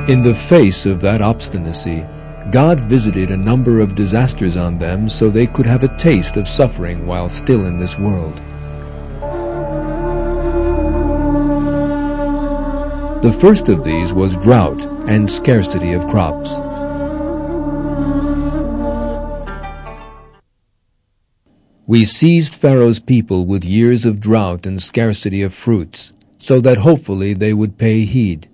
In the face of that obstinacy, God visited a number of disasters on them so they could have a taste of suffering while still in this world. The first of these was drought and scarcity of crops. We seized Pharaoh's people with years of drought and scarcity of fruits, so that hopefully they would pay heed.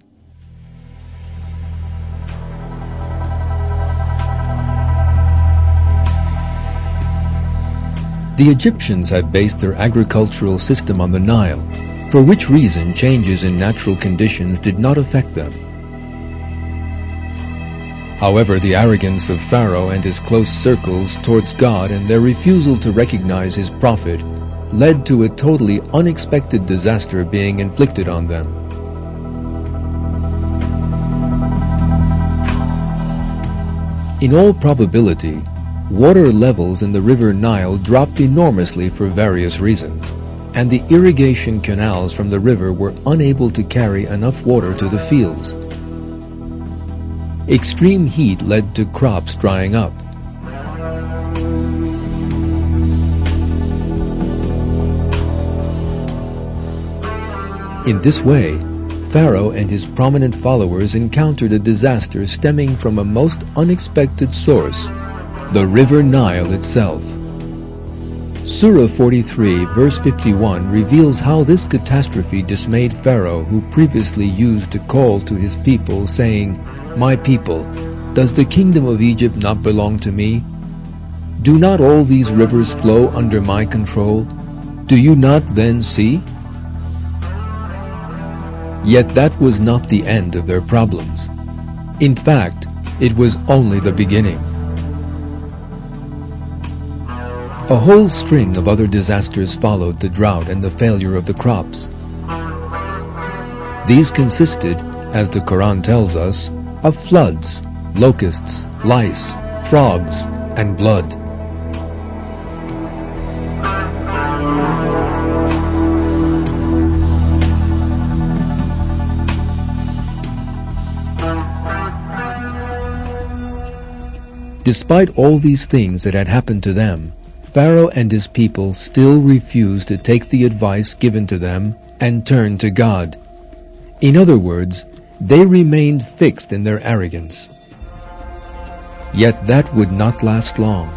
The Egyptians had based their agricultural system on the Nile, for which reason changes in natural conditions did not affect them. However, the arrogance of Pharaoh and his close circles towards God and their refusal to recognize his prophet led to a totally unexpected disaster being inflicted on them. In all probability, water levels in the river Nile dropped enormously for various reasons, and the irrigation canals from the river were unable to carry enough water to the fields. Extreme heat led to crops drying up. In this way, Pharaoh and his prominent followers encountered a disaster stemming from a most unexpected source, the river Nile itself. Surah 43, verse 51 reveals how this catastrophe dismayed Pharaoh, who previously used to call to his people, saying, "My people, does the kingdom of Egypt not belong to me? Do not all these rivers flow under my control? Do you not then see?" Yet that was not the end of their problems. In fact, it was only the beginning. A whole string of other disasters followed the drought and the failure of the crops. These consisted, as the Quran tells us, of floods, locusts, lice, frogs, and blood. Despite all these things that had happened to them, Pharaoh and his people still refused to take the advice given to them and turn to God. In other words, they remained fixed in their arrogance. Yet that would not last long.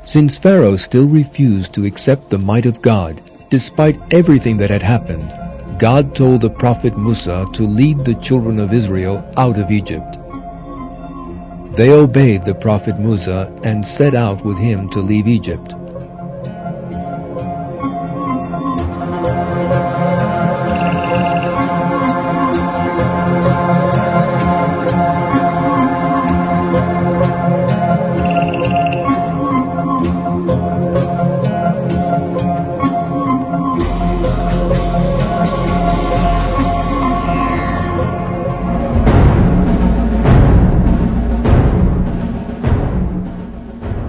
Since Pharaoh still refused to accept the might of God, despite everything that had happened, God told the prophet Musa to lead the children of Israel out of Egypt. They obeyed the prophet Musa and set out with him to leave Egypt.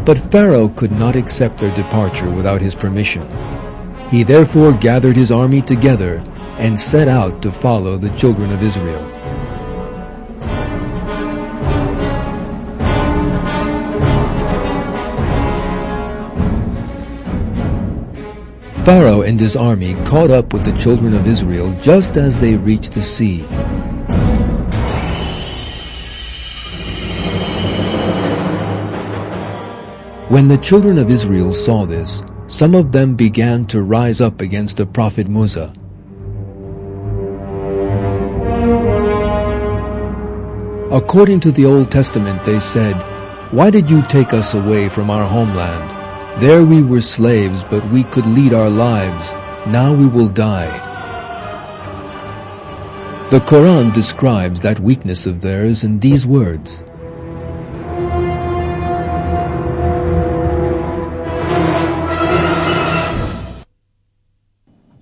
But Pharaoh could not accept their departure without his permission. He therefore gathered his army together and set out to follow the children of Israel. Pharaoh and his army caught up with the children of Israel just as they reached the sea. When the children of Israel saw this, some of them began to rise up against the prophet Musa. According to the Old Testament, they said, "Why did you take us away from our homeland? There we were slaves, but we could lead our lives. Now we will die." The Quran describes that weakness of theirs in these words,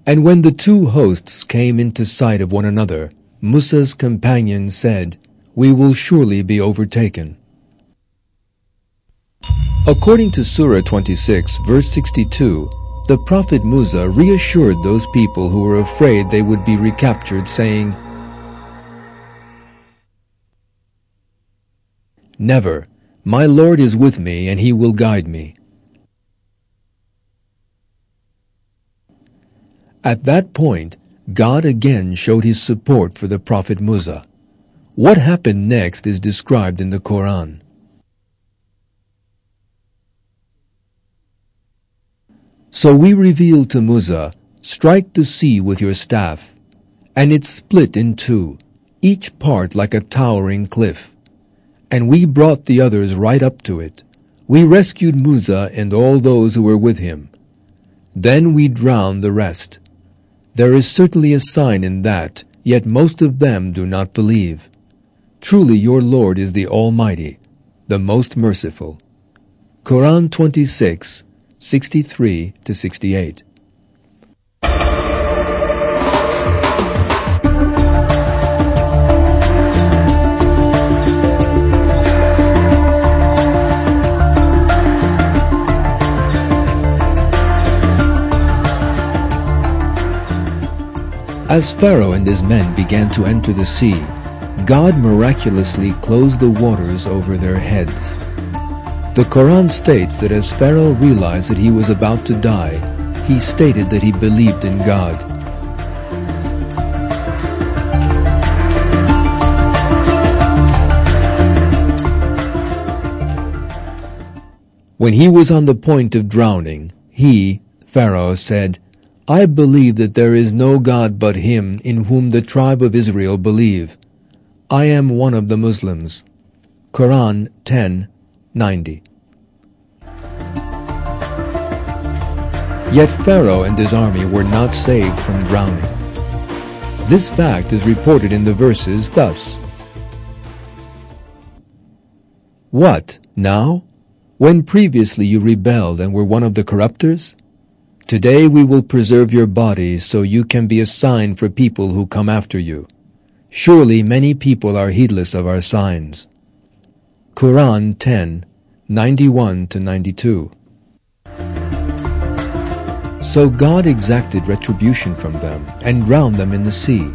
"And when the two hosts came into sight of one another, Musa's companion said, 'We will surely be overtaken.'" According to Surah 26, verse 62, The prophet Musa reassured those people who were afraid they would be recaptured, saying, "Never. My Lord is with me, and he will guide me." At that point, God again showed his support for the prophet Musa. What happened next is described in the Quran. So we revealed to Musa, "Strike the sea with your staff," and it split in two, each part like a towering cliff. And we brought the others right up to it. We rescued Musa and all those who were with him. Then we drowned the rest. There is certainly a sign in that, yet most of them do not believe. Truly your Lord is the Almighty, the Most Merciful. Quran 26, 63-68. As Pharaoh and his men began to enter the sea, God miraculously closed the waters over their heads. The Quran states that as Pharaoh realized that he was about to die, he stated that he believed in God. When he was on the point of drowning, he, Pharaoh, said, "I believe that there is no God but him in whom the tribe of Israel believe. I am one of the Muslims." Quran 10:90. Yet Pharaoh and his army were not saved from drowning. This fact is reported in the verses thus: "What, now? When previously you rebelled and were one of the corruptors? Today we will preserve your body so you can be a sign for people who come after you. Surely many people are heedless of our signs." Quran 10:91-92. So God exacted retribution from them and drowned them in the sea,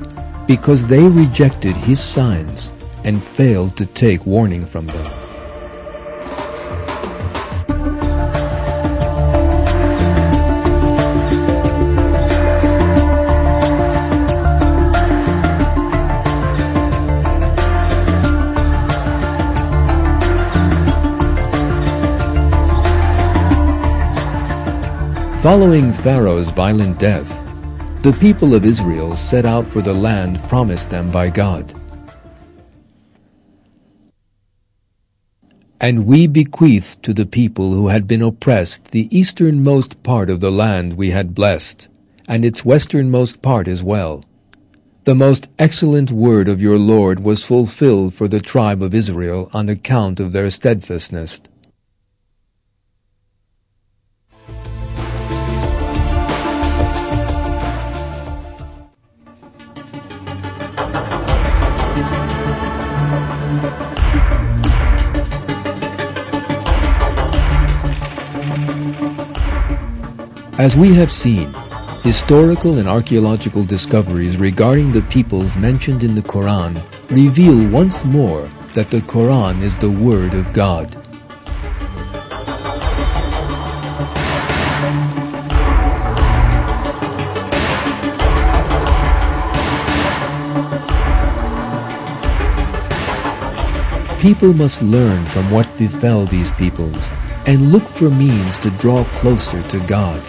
because they rejected his signs and failed to take warning from them. Following Pharaoh's violent death, the people of Israel set out for the land promised them by God. And we bequeathed to the people who had been oppressed the easternmost part of the land we had blessed, and its westernmost part as well. The most excellent word of your Lord was fulfilled for the tribe of Israel on account of their steadfastness. As we have seen, historical and archaeological discoveries regarding the peoples mentioned in the Quran reveal once more that the Quran is the Word of God. People must learn from what befell these peoples and look for means to draw closer to God.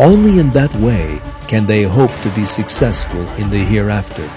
Only in that way can they hope to be successful in the hereafter.